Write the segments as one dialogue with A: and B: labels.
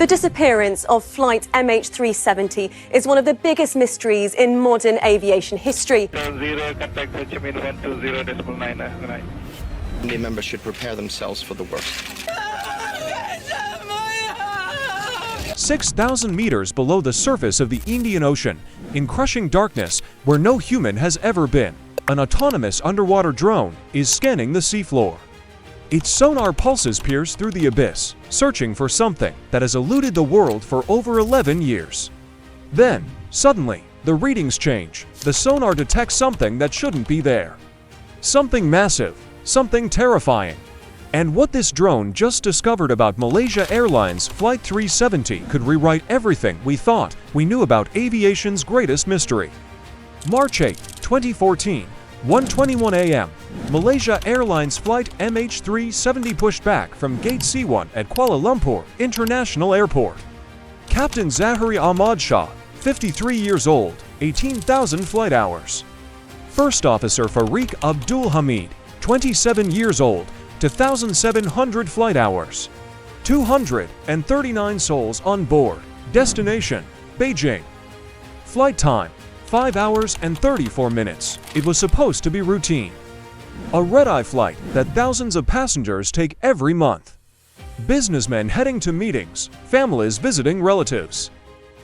A: The disappearance of flight MH370 is one of the biggest mysteries in modern aviation history.
B: Contact HMN 120.9.
C: The members should prepare themselves for the worst.
D: 6,000 meters below the surface of the Indian Ocean, in crushing darkness where no human has ever been, an autonomous underwater drone is scanning the seafloor. Its sonar pulses pierce through the abyss, searching for something that has eluded the world for over 11 years. Then, suddenly, the readings change. The sonar detects something that shouldn't be there. Something massive, something terrifying. And what this drone just discovered about Malaysia Airlines Flight 370 could rewrite everything we thought we knew about aviation's greatest mystery. March 8, 2014, 1:21 a.m. Malaysia Airlines Flight MH370 pushed back from Gate C1 at Kuala Lumpur International Airport. Captain Zahari Ahmad Shah, 53 years old, 18,000 flight hours. First Officer Fariq Abdul Hamid, 27 years old, 2,700 flight hours. 239 souls on board. Destination, Beijing. Flight time, 5 hours and 34 minutes. It was supposed to be routine. A red-eye flight that thousands of passengers take every month. Businessmen heading to meetings, families visiting relatives.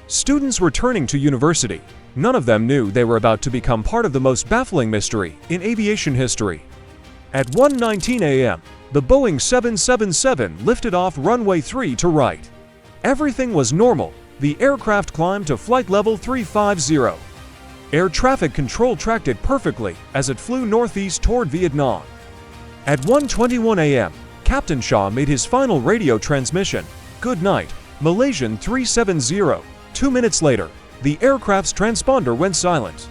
D: Students returning to university. None of them knew they were about to become part of the most baffling mystery in aviation history. At 1:19 a.m., the Boeing 777 lifted off runway 3 to right. Everything was normal. The aircraft climbed to flight level 350. Air traffic control tracked it perfectly as it flew northeast toward Vietnam. At 1:21 a.m., Captain Shah made his final radio transmission. "Good night, Malaysian 370. 2 minutes later, the aircraft's transponder went silent.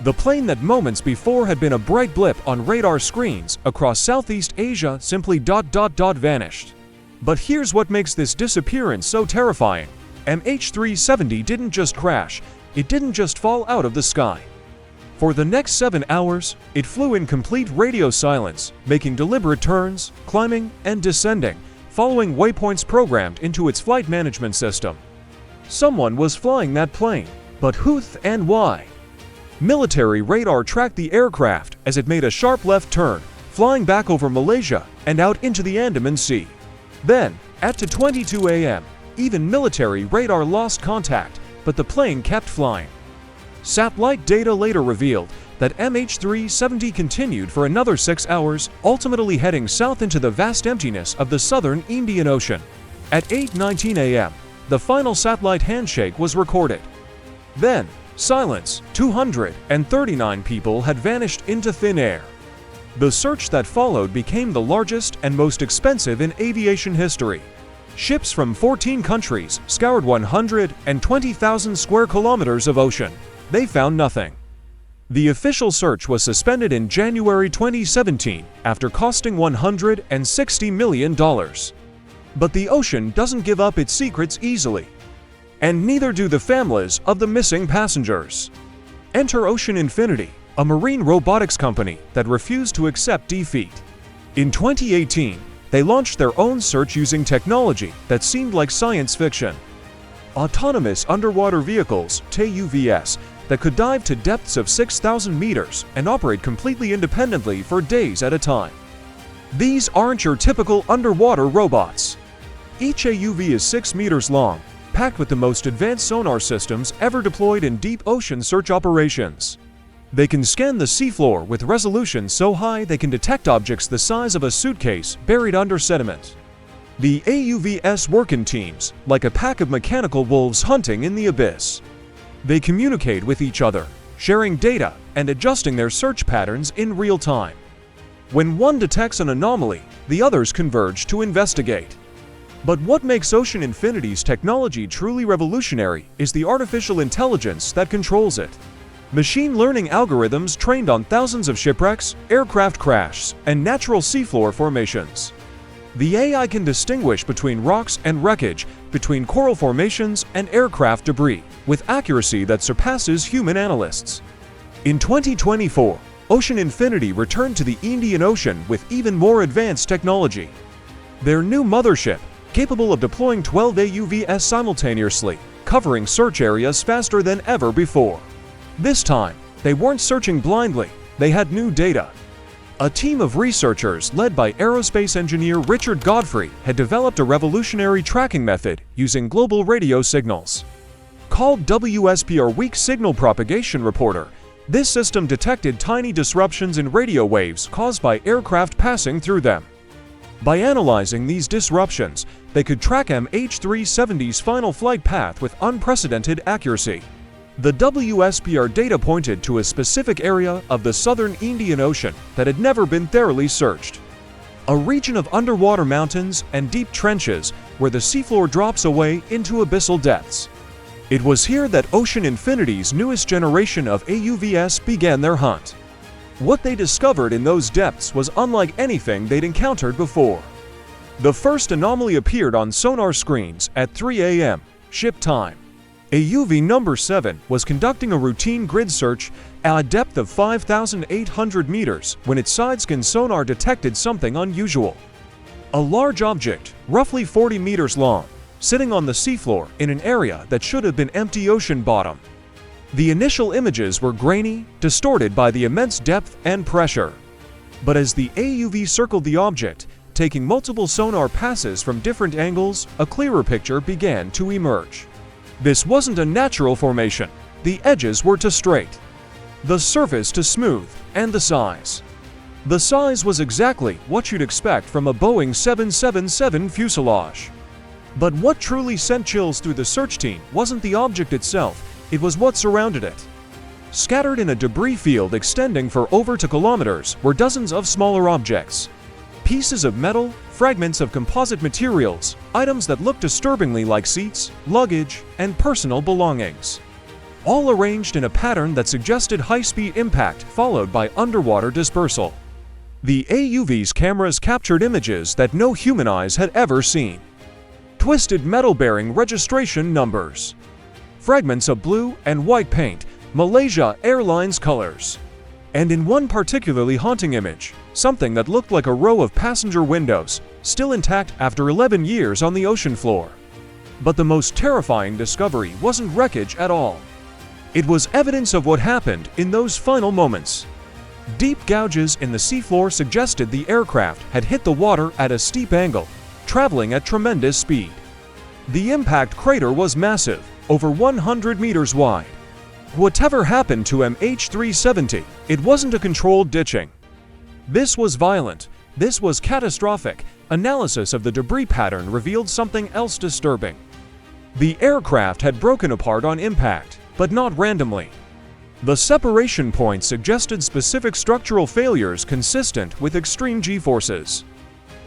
D: The plane that moments before had been a bright blip on radar screens across Southeast Asia simply vanished. But here's what makes this disappearance so terrifying. MH370 didn't just crash, it didn't just fall out of the sky. For the next 7 hours, it flew in complete radio silence, making deliberate turns, climbing, and descending, following waypoints programmed into its flight management system. Someone was flying that plane, but who and why? Military radar tracked the aircraft as it made a sharp left turn, flying back over Malaysia and out into the Andaman Sea. Then, at 2:22 a.m., even military radar lost contact, but the plane kept flying. Satellite data later revealed that MH370 continued for another 6 hours, ultimately heading south into the vast emptiness of the southern Indian Ocean. At 8:19 a.m., the final satellite handshake was recorded. Then, silence. 239 people had vanished into thin air. The search that followed became the largest and most expensive in aviation history. Ships from 14 countries scoured 120,000 square kilometers of ocean. They found nothing. The official search was suspended in January 2017 after costing $160 million. But the ocean doesn't give up its secrets easily. And neither do the families of the missing passengers. Enter Ocean Infinity, a marine robotics company that refused to accept defeat. In 2018, they launched their own search using technology that seemed like science fiction. Autonomous underwater vehicles, TUVs, that could dive to depths of 6,000 meters and operate completely independently for days at a time. These aren't your typical underwater robots. Each AUV is 6 meters long, packed with the most advanced sonar systems ever deployed in deep ocean search operations. They can scan the seafloor with resolution so high they can detect objects the size of a suitcase buried under sediment. The AUVs work in teams, like a pack of mechanical wolves hunting in the abyss. They communicate with each other, sharing data and adjusting their search patterns in real time. When one detects an anomaly, the others converge to investigate. But what makes Ocean Infinity's technology truly revolutionary is the artificial intelligence that controls it. Machine learning algorithms trained on thousands of shipwrecks, aircraft crashes, and natural seafloor formations. The AI can distinguish between rocks and wreckage, between coral formations and aircraft debris, with accuracy that surpasses human analysts. In 2024, Ocean Infinity returned to the Indian Ocean with even more advanced technology. Their new mothership, capable of deploying 12 AUVs simultaneously, covering search areas faster than ever before. This time, they weren't searching blindly, they had new data. A team of researchers led by aerospace engineer Richard Godfrey had developed a revolutionary tracking method using global radio signals. Called WSPR Weak Signal Propagation Reporter, this system detected tiny disruptions in radio waves caused by aircraft passing through them. By analyzing these disruptions, they could track MH370's final flight path with unprecedented accuracy. The WSPR data pointed to a specific area of the southern Indian Ocean that had never been thoroughly searched. A region of underwater mountains and deep trenches where the seafloor drops away into abyssal depths. It was here that Ocean Infinity's newest generation of AUVs began their hunt. What they discovered in those depths was unlike anything they'd encountered before. The first anomaly appeared on sonar screens at 3 a.m. ship time. AUV number 7 was conducting a routine grid search at a depth of 5,800 meters when its side-scan sonar detected something unusual. A large object, roughly 40 meters long, sitting on the seafloor in an area that should have been empty ocean bottom. The initial images were grainy, distorted by the immense depth and pressure. But as the AUV circled the object, taking multiple sonar passes from different angles, a clearer picture began to emerge. This wasn't a natural formation. The edges were too straight, the surface too smooth, and the size. The size was exactly what you'd expect from a Boeing 777 fuselage. But what truly sent chills through the search team wasn't the object itself, it was what surrounded it. Scattered in a debris field extending for over 2 kilometers were dozens of smaller objects. Pieces of metal, fragments of composite materials, items that looked disturbingly like seats, luggage, and personal belongings. All arranged in a pattern that suggested high-speed impact followed by underwater dispersal. The AUV's cameras captured images that no human eyes had ever seen. Twisted metal-bearing registration numbers. Fragments of blue and white paint, Malaysia Airlines colors. And in one particularly haunting image, something that looked like a row of passenger windows, still intact after 11 years on the ocean floor. But the most terrifying discovery wasn't wreckage at all. It was evidence of what happened in those final moments. Deep gouges in the seafloor suggested the aircraft had hit the water at a steep angle, traveling at tremendous speed. The impact crater was massive, over 100 meters wide. Whatever happened to MH370, it wasn't a controlled ditching. This was violent. This was catastrophic. Analysis of the debris pattern revealed something else disturbing. The aircraft had broken apart on impact, but not randomly. The separation point suggested specific structural failures consistent with extreme G-forces.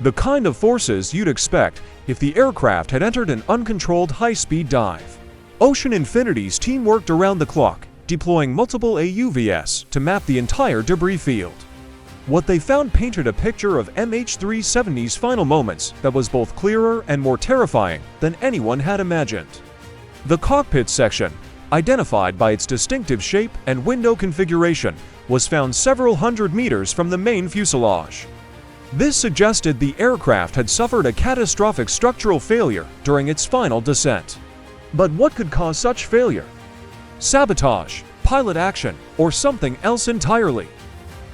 D: The kind of forces you'd expect if the aircraft had entered an uncontrolled high-speed dive. Ocean Infinity's team worked around the clock, deploying multiple AUVs to map the entire debris field. What they found painted a picture of MH370's final moments that was both clearer and more terrifying than anyone had imagined. The cockpit section, identified by its distinctive shape and window configuration, was found several hundred meters from the main fuselage. This suggested the aircraft had suffered a catastrophic structural failure during its final descent. But what could cause such failure? Sabotage, pilot action, or something else entirely?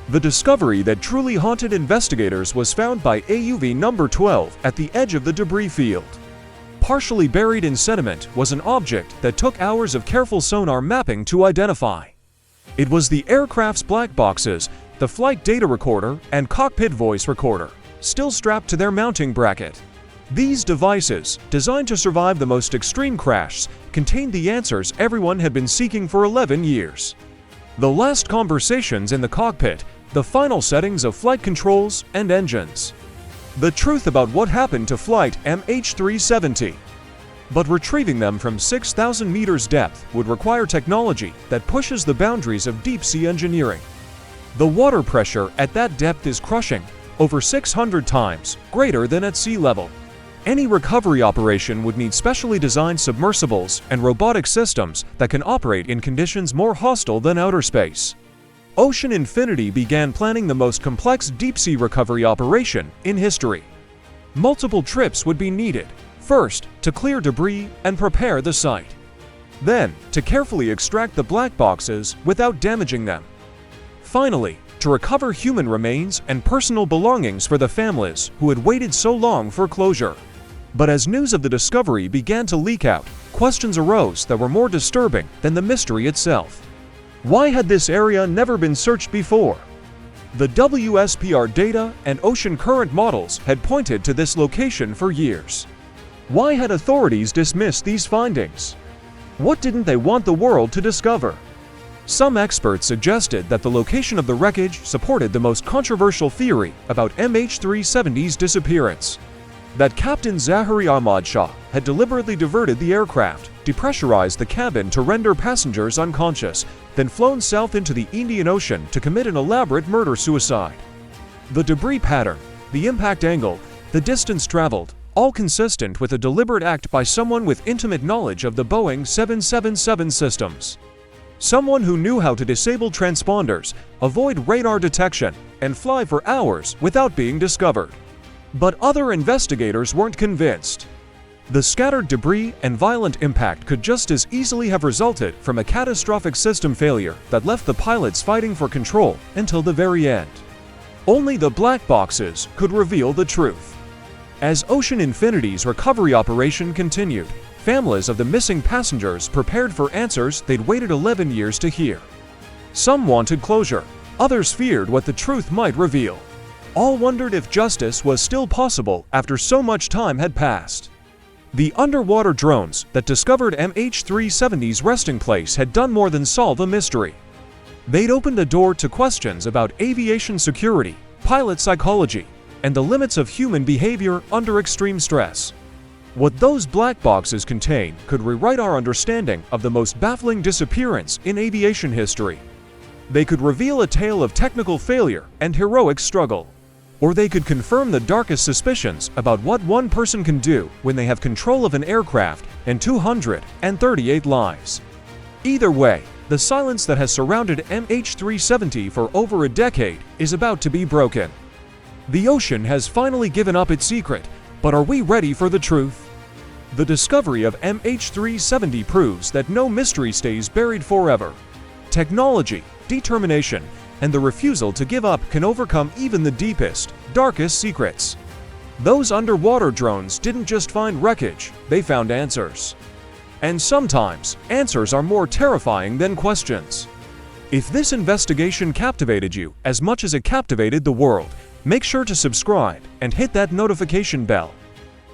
D: The discovery that truly haunted investigators was found by AUV number 12 at the edge of the debris field. Partially buried in sediment was an object that took hours of careful sonar mapping to identify. It was the aircraft's black boxes, the flight data recorder, and cockpit voice recorder, still strapped to their mounting bracket. These devices, designed to survive the most extreme crashes, contained the answers everyone had been seeking for 11 years. The last conversations in the cockpit, the final settings of flight controls and engines. The truth about what happened to flight MH370. But retrieving them from 6,000 meters depth would require technology that pushes the boundaries of deep-sea engineering. The water pressure at that depth is crushing, over 600 times greater than at sea level. Any recovery operation would need specially designed submersibles and robotic systems that can operate in conditions more hostile than outer space. Ocean Infinity began planning the most complex deep-sea recovery operation in history. Multiple trips would be needed, first to clear debris and prepare the site, then to carefully extract the black boxes without damaging them, finally to recover human remains and personal belongings for the families who had waited so long for closure. But as news of the discovery began to leak out, questions arose that were more disturbing than the mystery itself. Why had this area never been searched before? The WSPR data and ocean current models had pointed to this location for years. Why had authorities dismissed these findings? What didn't they want the world to discover? Some experts suggested that the location of the wreckage supported the most controversial theory about MH370's disappearance. That Captain Zahari Ahmad Shah had deliberately diverted the aircraft, depressurized the cabin to render passengers unconscious, then flown south into the Indian Ocean to commit an elaborate murder-suicide. The debris pattern, the impact angle, the distance traveled, all consistent with a deliberate act by someone with intimate knowledge of the Boeing 777 systems. Someone who knew how to disable transponders, avoid radar detection, and fly for hours without being discovered. But other investigators weren't convinced. The scattered debris and violent impact could just as easily have resulted from a catastrophic system failure that left the pilots fighting for control until the very end. Only the black boxes could reveal the truth. As Ocean Infinity's recovery operation continued, families of the missing passengers prepared for answers they'd waited 11 years to hear. Some wanted closure, others feared what the truth might reveal. All wondered if justice was still possible after so much time had passed. The underwater drones that discovered MH370's resting place had done more than solve a mystery. They'd opened a door to questions about aviation security, pilot psychology, and the limits of human behavior under extreme stress. What those black boxes contain could rewrite our understanding of the most baffling disappearance in aviation history. They could reveal a tale of technical failure and heroic struggle. Or they could confirm the darkest suspicions about what one person can do when they have control of an aircraft and 238 lives. Either way, the silence that has surrounded MH370 for over a decade is about to be broken. The ocean has finally given up its secret, but are we ready for the truth? The discovery of MH370 proves that no mystery stays buried forever. Technology, determination, and the refusal to give up can overcome even the deepest, darkest secrets. Those underwater drones didn't just find wreckage, they found answers. And sometimes, answers are more terrifying than questions. If this investigation captivated you as much as it captivated the world, make sure to subscribe and hit that notification bell.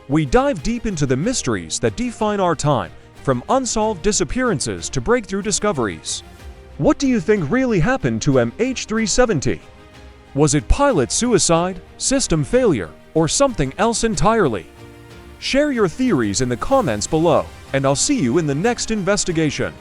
D: We dive deep into the mysteries that define our time, from unsolved disappearances to breakthrough discoveries. What do you think really happened to MH370? Was it pilot suicide, system failure, or something else entirely? Share your theories in the comments below, and I'll see you in the next investigation.